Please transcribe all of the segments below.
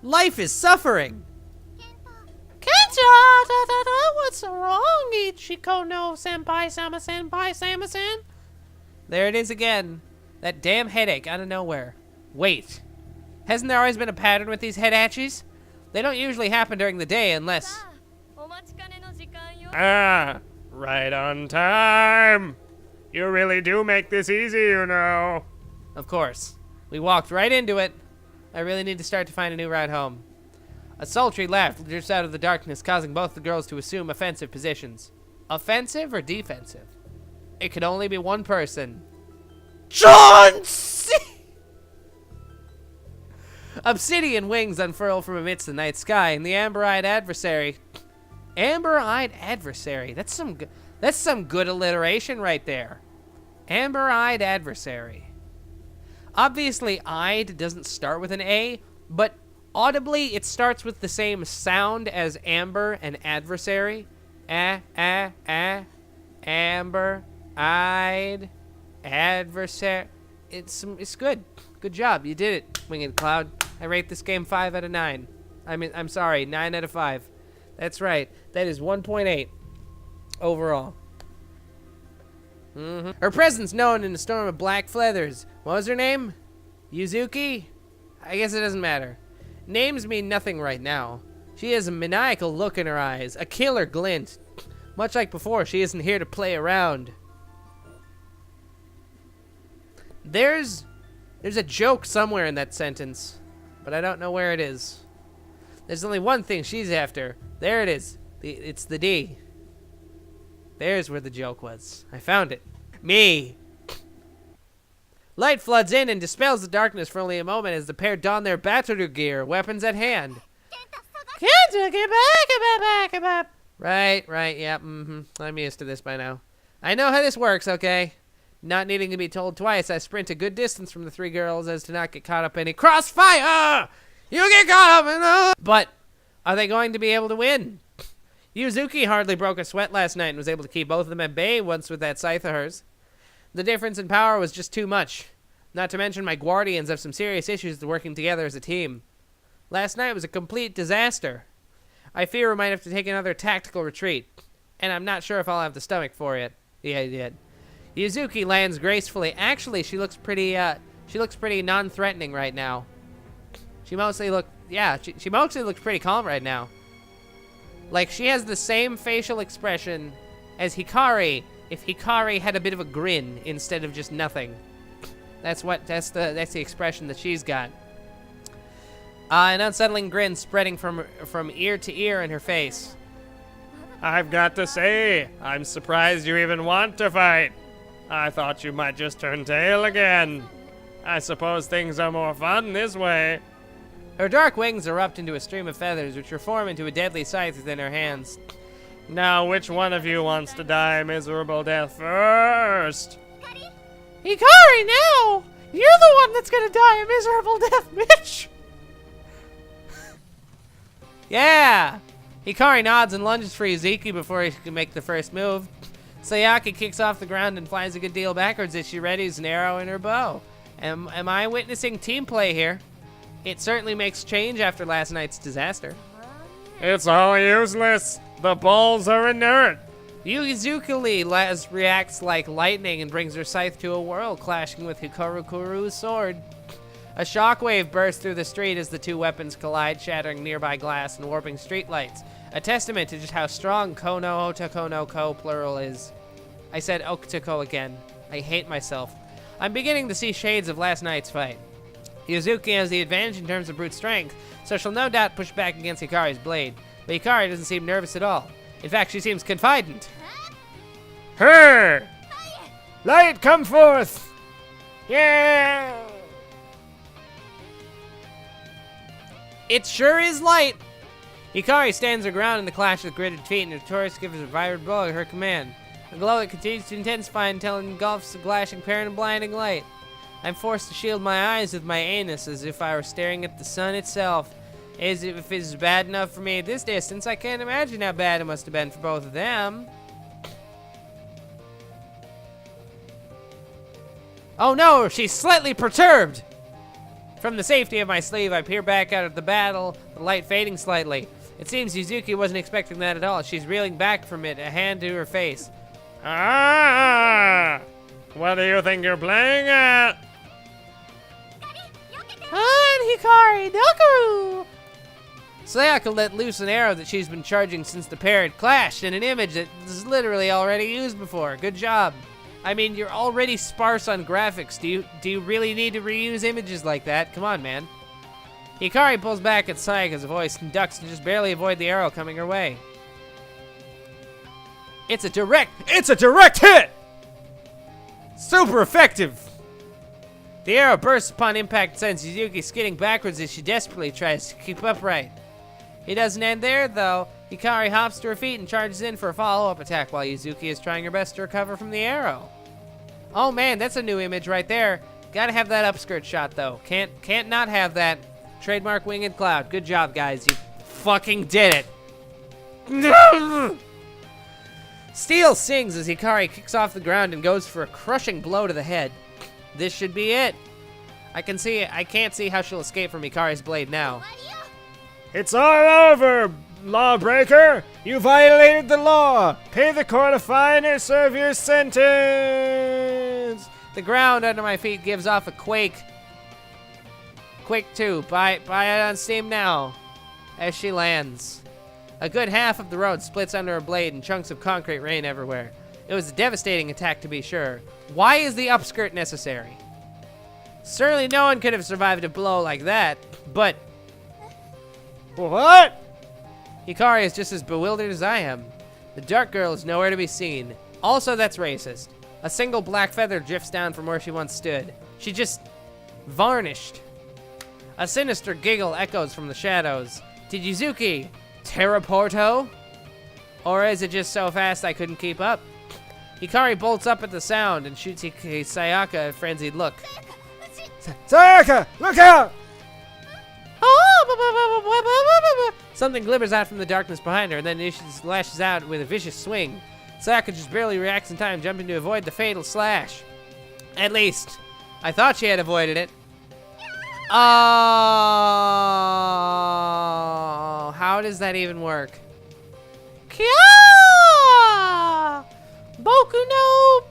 Life is suffering. Kenta, what's wrong, Ichiko no senpai sama-san? There it is again. That damn headache out of nowhere. Wait. Hasn't there always been a pattern with these head atchies? They don't usually happen during the day unless... Ah, right on time. You really do make this easy, you know. Of course. We walked right into it. I really need to start to find a new ride home. A sultry laugh drifts out of the darkness, causing both the girls to assume offensive positions. Offensive or defensive? It could only be one person. John C. Obsidian wings unfurl from amidst the night sky, and the amber-eyed adversary... Amber-eyed adversary. That's some good alliteration right there. Amber-eyed adversary. Obviously, eyed doesn't start with an A, but audibly it starts with the same sound as amber and adversary. Amber-eyed adversary. It's good. Good job. You did it, Winged Cloud. I rate this game 5 out of 9. I'm sorry, 9 out of 5. That's right. That is 1.8 overall. Her presence known in a storm of black feathers. What was her name? Yuzuki? I guess it doesn't matter. Names mean nothing right now. She has a maniacal look in her eyes, a killer glint. Much like before, she isn't here to play around. There's a joke somewhere in that sentence, but I don't know where it is. There's only one thing she's after. There it is. It's the D. There's where the joke was. I found it. Me. Light floods in and dispels the darkness for only a moment as the pair don their battle gear, weapons at hand. Kenta, get back. Right, yeah, I'm used to this by now. I know how this works, okay? Not needing to be told twice, I sprint a good distance from the three girls as to not get caught up in a crossfire! You get caught up in a... But, are they going to be able to win? Yuzuki hardly broke a sweat last night and was able to keep both of them at bay once with that scythe of hers. The difference in power was just too much. Not to mention my guardians have some serious issues with working together as a team. Last night was a complete disaster. I fear we might have to take another tactical retreat, and I'm not sure if I'll have the stomach for it. Yeah, I did. Yuzuki lands gracefully. Actually, she looks pretty non-threatening right now. She mostly looks pretty calm right now. Like, she has the same facial expression as Hikari if Hikari had a bit of a grin instead of just nothing. That's the expression that she's got. An unsettling grin spreading from ear to ear in her face. I've got to say, I'm surprised you even want to fight. I thought you might just turn tail again. I suppose things are more fun this way. Her dark wings erupt into a stream of feathers, which reform into a deadly scythe within her hands. Now, which one of you wants to die a miserable death first? Hikari, now! You're the one that's gonna die a miserable death, bitch! Yeah! Hikari nods and lunges for Yuzuki before he can make the first move. Sayaka kicks off the ground and flies a good deal backwards as she readies an arrow in her bow. Am I witnessing team play here? It certainly makes change after last night's disaster. It's all useless. The balls are inert. Yuzuki reacts like lightning and brings her scythe to a whirl, clashing with Hikarukuru's sword. A shockwave bursts through the street as the two weapons collide, shattering nearby glass and warping streetlights. A testament to just how strong Kono Otako no Ko plural is. I said Otako again. I hate myself. I'm beginning to see shades of last night's fight. Yuzuki has the advantage in terms of brute strength, so she'll no doubt push back against Hikari's blade. But Hikari doesn't seem nervous at all. In fact, she seems confident. Her! Light, come forth! Yeah! It sure is light! Hikari stands her ground in the clash with gritted feet, and her torus gives a vibrant blow at her command. A glow that continues to intensify until it engulfs the glashing parent in blinding light. I'm forced to shield my eyes with my anus as if I were staring at the sun itself. As if it's bad enough for me at this distance, I can't imagine how bad it must have been for both of them. Oh no, she's slightly perturbed! From the safety of my sleeve, I peer back out of the battle, the light fading slightly. It seems Yuzuki wasn't expecting that at all. She's reeling back from it, a hand to her face. Ah! What do you think you're playing at? On, Hikari, Nakaru! Sayaka let loose an arrow that she's been charging since the pair had clashed in an image that was literally already used before. Good job. I mean, you're already sparse on graphics. Do you really need to reuse images like that? Come on, man. Hikari pulls back at Sayaka's voice and ducks to just barely avoid the arrow coming her way. It's a direct hit! Super effective! The arrow bursts upon impact, sends Yuzuki skidding backwards as she desperately tries to keep upright. It doesn't end there, though. Hikari hops to her feet and charges in for a follow-up attack while Yuzuki is trying her best to recover from the arrow. Oh man, that's a new image right there. Gotta have that upskirt shot, though. Can't not have that. Trademark Winged Cloud. Good job, guys. You fucking did it. Steel sings as Hikari kicks off the ground and goes for a crushing blow to the head. This should be it. I can't see how she'll escape from Hikari's blade now. It's all over, lawbreaker! You violated the law! Pay the court a fine or serve your sentence! The ground under my feet gives off a quake. Quake 2. Buy it on Steam now. As she lands. A good half of the road splits under her blade and chunks of concrete rain everywhere. It was a devastating attack, to be sure. Why is the upskirt necessary? Certainly no one could have survived a blow like that, but... What? Hikari is just as bewildered as I am. The dark girl is nowhere to be seen. Also, that's racist. A single black feather drifts down from where she once stood. She just... vanished. A sinister giggle echoes from the shadows. Did Yuzuki teleporto? Or is it just so fast I couldn't keep up? Hikari bolts up at the sound and shoots Sayaka a frenzied look. Sayaka, look out! Something glimmers out from the darkness behind her, and then she lashes out with a vicious swing. Sayaka just barely reacts in time, jumping to avoid the fatal slash. At least, I thought she had avoided it. Oh, how does that even work? Kya! Boku no...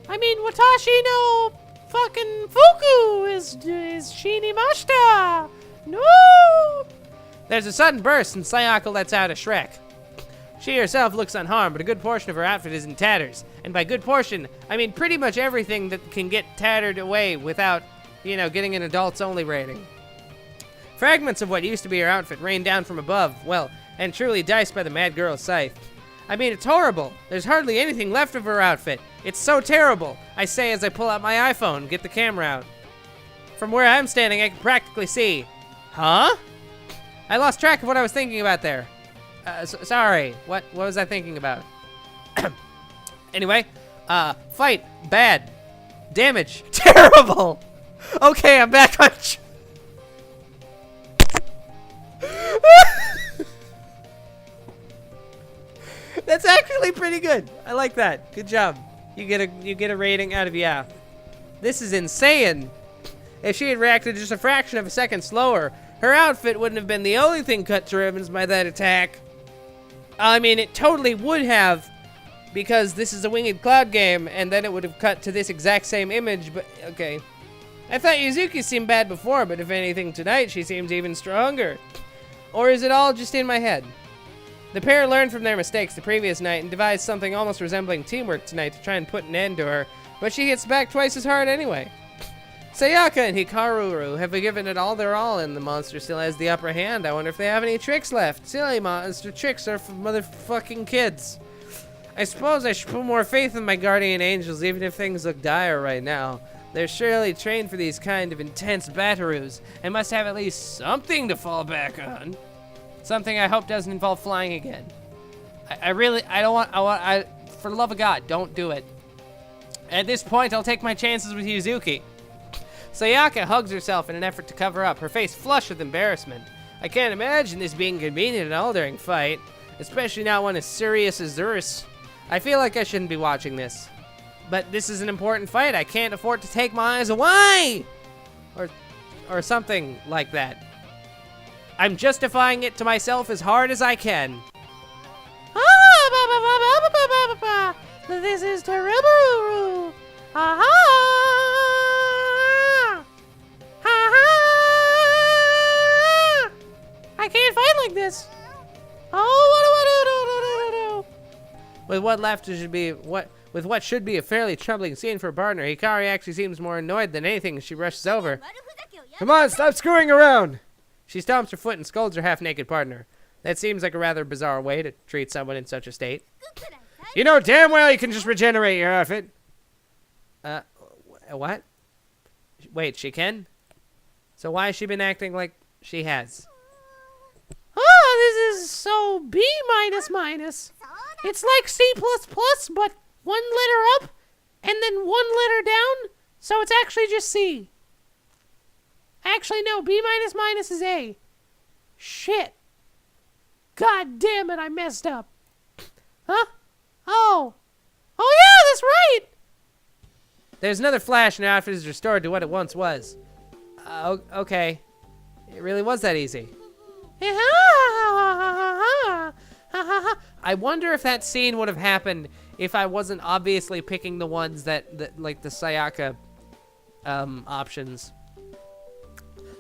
Watashi no... fucking Fuku is Shinimashita! No! There's a sudden burst and Sayaka lets out a Shrek. She herself looks unharmed, but a good portion of her outfit is in tatters. And by good portion, I mean pretty much everything that can get tattered away without, getting an adults only rating. Fragments of what used to be her outfit rain down from above, well, and truly diced by the mad girl's scythe. I mean, it's horrible. There's hardly anything left of her outfit. It's so terrible, I say as I pull out my iPhone and get the camera out. From where I'm standing, I can practically see. Huh? I lost track of what I was thinking about there. Sorry, what was I thinking about? Anyway, fight, bad. Damage, terrible. Okay, I'm back on That's actually pretty good. I like that. Good job. You get a rating out of yeah. This is insane. If she had reacted just a fraction of a second slower, her outfit wouldn't have been the only thing cut to ribbons by that attack. I mean, it totally would have, because this is a Winged Cloud game, and then it would have cut to this exact same image, but okay. I thought Yuzuki seemed bad before, but if anything tonight, she seems even stronger. Or is it all just in my head? The pair learned from their mistakes the previous night and devised something almost resembling teamwork tonight to try and put an end to her, but she hits back twice as hard anyway. Sayaka and Hikaru have given it all their all, and the monster still has the upper hand. I wonder if they have any tricks left. Silly monster tricks are for motherfucking kids. I suppose I should put more faith in my guardian angels, even if things look dire right now. They're surely trained for these kind of intense bataroos, and must have at least something to fall back on. Something I hope doesn't involve flying again. I don't want, for the love of God, don't do it. At this point, I'll take my chances with Yuzuki. Sayaka hugs herself in an effort to cover up, her face flushed with embarrassment. I can't imagine this being convenient at all during fight, especially not one as serious as Zurus. I feel like I shouldn't be watching this. But this is an important fight. I can't afford to take my eyes away! Or or something like that. I'm justifying it to myself as hard as I can. This is terrible. I can't fight like this. Oh, what do I do? With what left should be with what should be a fairly troubling scene for a partner, Hikari actually seems more annoyed than anything as she rushes over. Come on, stop screwing around! She stomps her foot and scolds her half-naked partner. That seems like a rather bizarre way to treat someone in such a state. You know damn well you can just regenerate your outfit. What? Wait, she can? So why has she been acting like she has? Oh, this is so B minus. It's like C++, but 1 letter up and then 1 letter down, so it's actually just C. Actually, no, B minus is A. Shit. God damn it, I messed up. Huh? Oh. Oh yeah, that's right! There's another flash and her outfit is restored to what it once was. Okay. It really was that easy. I wonder if that scene would have happened if I wasn't obviously picking the ones that like the Sayaka options.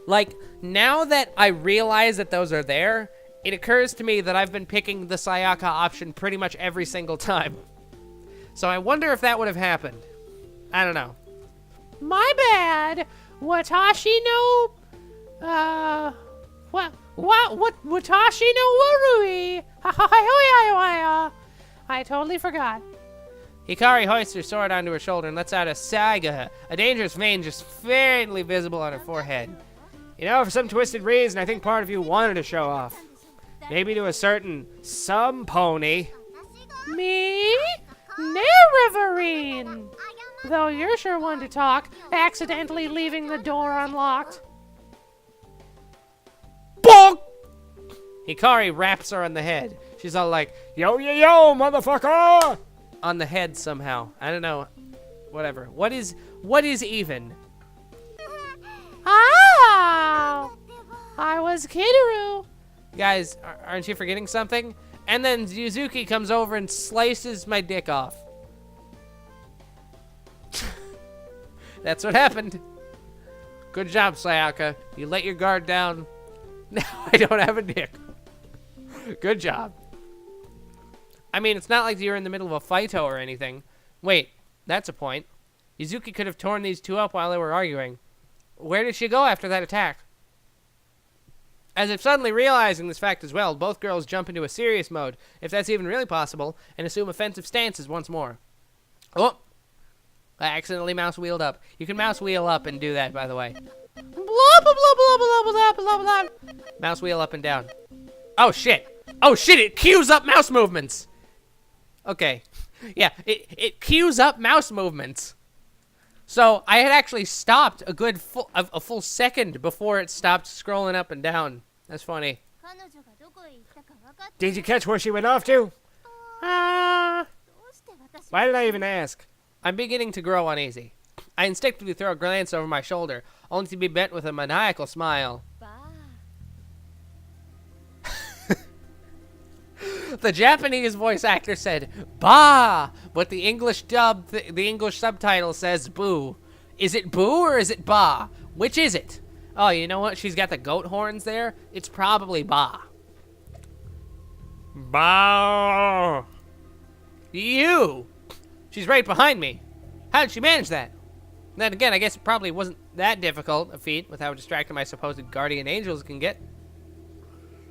Like, now that I realize that those are there, it occurs to me that I've been picking the Sayaka option pretty much every single time. So I wonder if that would have happened. I don't know. My bad. Watashi no... What? Watashi no warui. I totally forgot. Hikari hoists her sword onto her shoulder and lets out a saga, a dangerous vein just faintly visible on her forehead. You know, for some twisted reason, I think part of you wanted to show off. Maybe to a certain some pony. Me? Neverine. Though you're sure one to talk, accidentally leaving the door unlocked. Bonk! Hikari raps her on the head. She's all like, yo, motherfucker! On the head somehow. I don't know. Whatever. What is even? Oh! I was Kidaru. Guys, aren't you forgetting something? And then Yuzuki comes over and slices my dick off. That's what happened. Good job, Sayaka. You let your guard down. Now I don't have a dick. Good job. I mean, it's not like you're in the middle of a fight-o or anything. Wait, that's a point. Yuzuki could have torn these two up while they were arguing. Where did she go after that attack? As if suddenly realizing this fact as well, both girls jump into a serious mode, if that's even really possible, and assume offensive stances once more. Oh! I accidentally mouse wheeled up. You can mouse wheel up and do that, by the way. Blah, blah, blah, blah, blah, blah, blah, blah. Mouse wheel up and down. Oh, shit. Oh, shit, it queues up mouse movements. Okay. Yeah, it queues up mouse movements. So I had actually stopped a good full second before it stopped scrolling up and down. That's funny. Did you catch where she went off to? Why did I even ask? I'm beginning to grow uneasy. I instinctively throw a glance over my shoulder, only to be met with a maniacal smile. The Japanese voice actor said, "Bah!" But the English dub, the English subtitle says, "Boo." Is it boo or is it bah? Which is it? Oh, you know what? She's got the goat horns there. It's probably bah. Bow. You! She's right behind me. How did she manage that? Then again, I guess it probably wasn't that difficult a feat with how distracted my supposed guardian angels can get.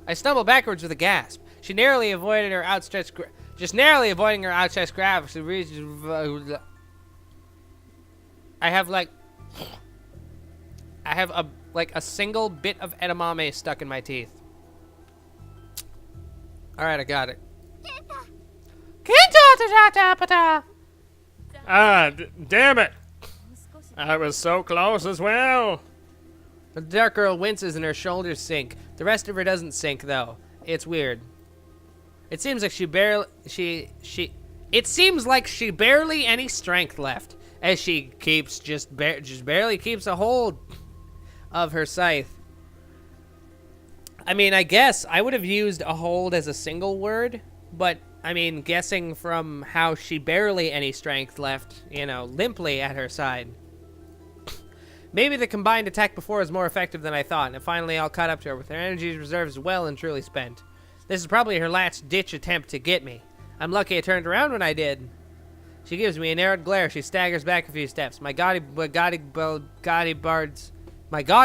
I stumble backwards with a gasp. She narrowly avoided her outstretched just narrowly avoiding her outstretched grab. I have a single bit of edamame stuck in my teeth. All right, I got it. Damn it! I was so close as well. The dark girl winces and her shoulders sink. The rest of her doesn't sink though. It's weird. It seems like she barely any strength left as she keeps just barely keeps a hold of her scythe. I mean, I guess I would have used a hold as a single word, but I mean, guessing from how she barely any strength left, you know, limply at her side. Maybe the combined attack before was more effective than I thought, and it finally all caught up to her with her energy reserves well and truly spent. This is probably her last-ditch attempt to get me. I'm lucky I turned around when I did. She gives me a narrowed glare. She staggers back a few steps. My gaudy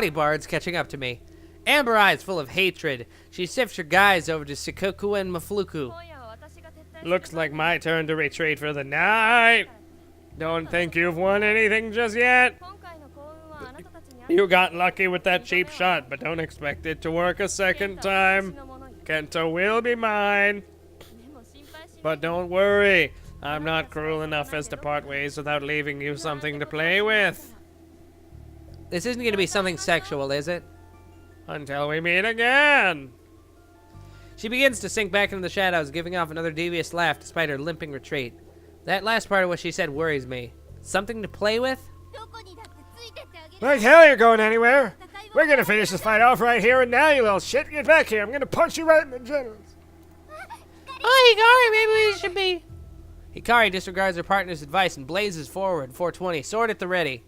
bards catching up to me. Amber eyes full of hatred. She sifts her guys over to Sikoku and Mafluku. Looks like my turn to retreat for the night. Don't think you've won anything just yet. You got lucky with that cheap shot, but don't expect it to work a second time. Kento will be mine. But don't worry, I'm not cruel enough as to part ways without leaving you something to play with. This isn't going to be something sexual, is it? Until we meet again. She begins to sink back into the shadows, giving off another devious laugh despite her limping retreat. That last part of what she said worries me. Something to play with? Like hell you're going anywhere. We're gonna finish this fight off right here and now, you little shit. Get back here. I'm gonna punch you right in the genitals. Oh, Hikari, maybe we should be... Hikari disregards her partner's advice and blazes forward, 420, sword at the ready.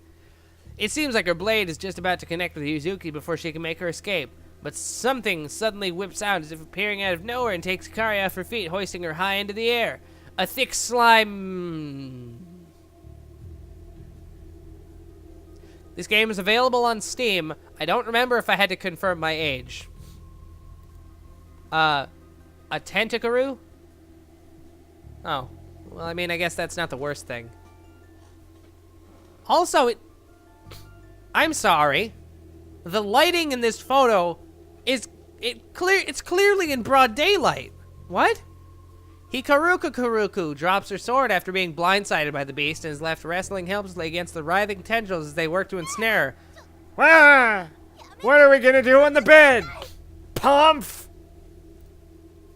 It seems like her blade is just about to connect with Yuzuki before she can make her escape, but something suddenly whips out as if appearing out of nowhere and takes Hikari off her feet, hoisting her high into the air. A thick slime... This game is available on Steam. I don't remember if I had to confirm my age. A Tentakaroo? Oh. Well, I mean, I guess that's not the worst thing. Also, I'm sorry. The lighting in this photo is... It's clearly in broad daylight. What? Hikaruka drops her sword after being blindsided by the beast and is left wrestling helplessly against the writhing tendrils as they work to ensnare her. Ah! What are we gonna do on the bed? Pumph!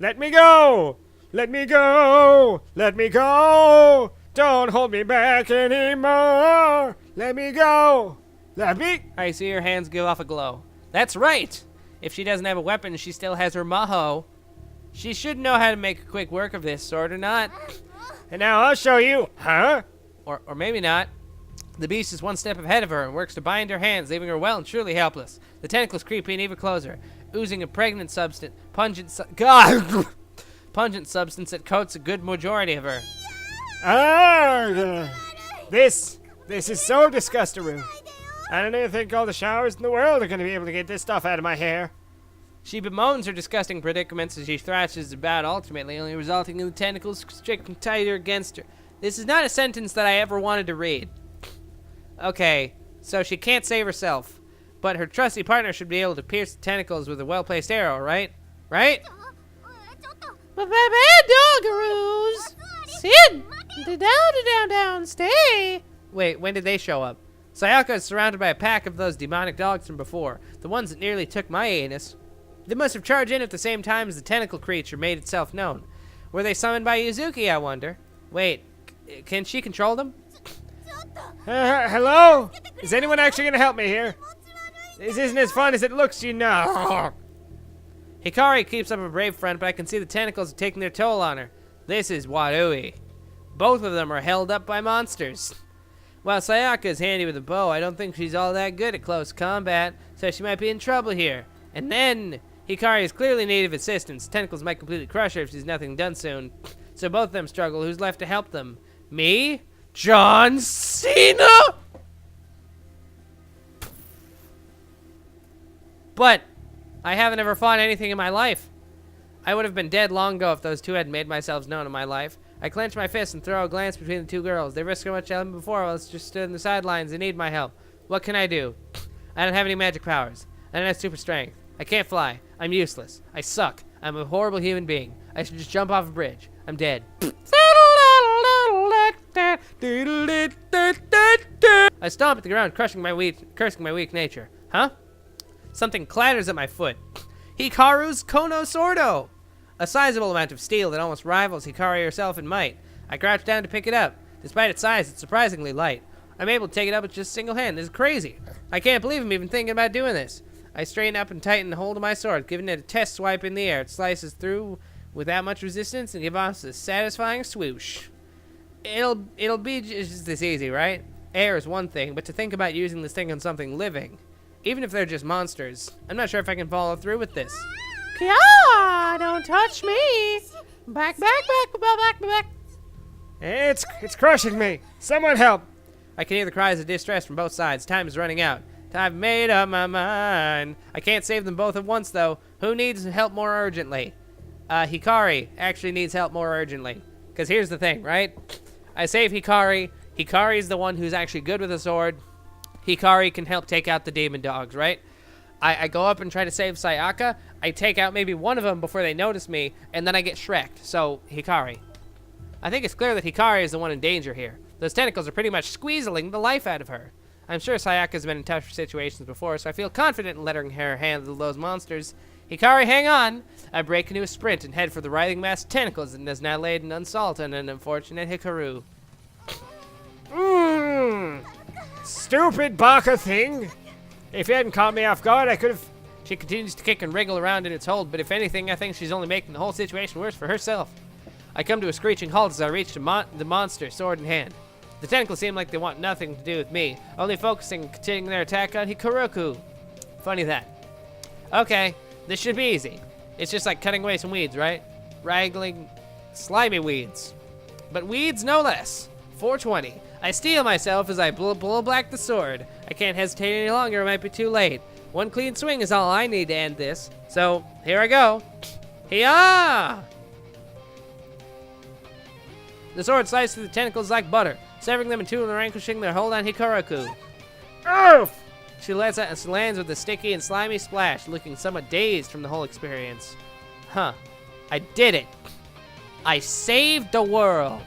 Let me go! Let me go! Let me go! Don't hold me back anymore! Let me go! Let me... I see her hands give off a glow. That's right! If she doesn't have a weapon, she still has her maho. She should know how to make quick work of this, sword or not. And now I'll show you, huh? Or maybe not. The beast is one step ahead of her and works to bind her hands, leaving her well and truly helpless. The tentacles creep in even closer, oozing a pregnant substance, pungent substance that coats a good majority of her. This is so disgusting. I don't even think all the showers in the world are going to be able to get this stuff out of my hair. She bemoans her disgusting predicaments as she thrashes about, ultimately only resulting in the tentacles constricting tighter against her. This is not a sentence that I ever wanted to read. Okay, so she can't save herself, but her trusty partner should be able to pierce the tentacles with a well-placed arrow, right? Right? But bad doggaroos! Sit! Down, stay! Wait, when did they show up? Sayaka is surrounded by a pack of those demonic dogs from before, the ones that nearly took my anus. They must have charged in at the same time as the tentacle creature made itself known. Were they summoned by Yuzuki, I wonder? Wait, can she control them? Hello? Is anyone actually gonna help me here? This isn't as fun as it looks, you know. Hikari keeps up a brave front, but I can see the tentacles are taking their toll on her. This is Wadui. Both of them are held up by monsters. While Sayaka is handy with a bow, I don't think she's all that good at close combat, so she might be in trouble here. And then, Hikari is clearly in need of assistance. Tentacles might completely crush her if she's nothing done soon. So both of them struggle. Who's left to help them? Me? John Cena? But I haven't ever fought anything in my life. I would have been dead long ago if those two hadn't made themselves known in my life. I clench my fist and throw a glance between the two girls. They risk so much help before while it's just stood on the sidelines and need my help. What can I do? I don't have any magic powers. I don't have super strength. I can't fly. I'm useless. I suck. I'm a horrible human being. I should just jump off a bridge. I'm dead. I stomp at the ground, cursing my weak nature. Huh? Something clatters at my foot. Hikaru's Kono Sordo! A sizable amount of steel that almost rivals Hikari herself in might. I crouch down to pick it up. Despite its size, it's surprisingly light. I'm able to take it up with just a single hand. This is crazy. I can't believe I'm even thinking about doing this. I straighten up and tighten the hold of my sword, giving it a test swipe in the air. It slices through without much resistance and gives us a satisfying swoosh. It'll be just this easy, right? Air is one thing, but to think about using this thing on something living, even if they're just monsters, I'm not sure if I can follow through with this. Kya, don't touch me. Back. It's crushing me. Someone help. I can hear the cries of distress from both sides. Time is running out. I've made up my mind. I can't save them both at once, though. Who needs help more urgently? Hikari actually needs help more urgently. Because here's the thing, right? I save Hikari. Hikari's the one who's actually good with a sword. Hikari can help take out the demon dogs, right? I go up and try to save Sayaka. I take out maybe one of them before they notice me, and then I get shreked. So, Hikari. I think it's clear that Hikari is the one in danger here. Those tentacles are pretty much squeezing the life out of her. I'm sure Sayaka's been in tougher situations before, so I feel confident in letting her handle those monsters. Hikari, hang on! I break into a sprint and head for the writhing mass of tentacles and has now laid an unsalted on an unfortunate Hikaru. Stupid Baka thing! If you hadn't caught me off guard, I could have... She continues to kick and wriggle around in its hold, but if anything, I think she's only making the whole situation worse for herself. I come to a screeching halt as I reach the monster, sword in hand. The tentacles seem like they want nothing to do with me, only focusing and continuing their attack on Hikaruku. Funny that. Okay, this should be easy. It's just like cutting away some weeds, right? Wrangling slimy weeds. But weeds no less. 420. I steel myself as I blow back the sword. I can't hesitate any longer, it might be too late. One clean swing is all I need to end this. So, here I go. Hiya! The sword slices through the tentacles like butter, severing them in two and relinquishing their hold on Hikaruku. Oof! She lets out and lands with a sticky and slimy splash, looking somewhat dazed from the whole experience. Huh. I did it. I saved the world.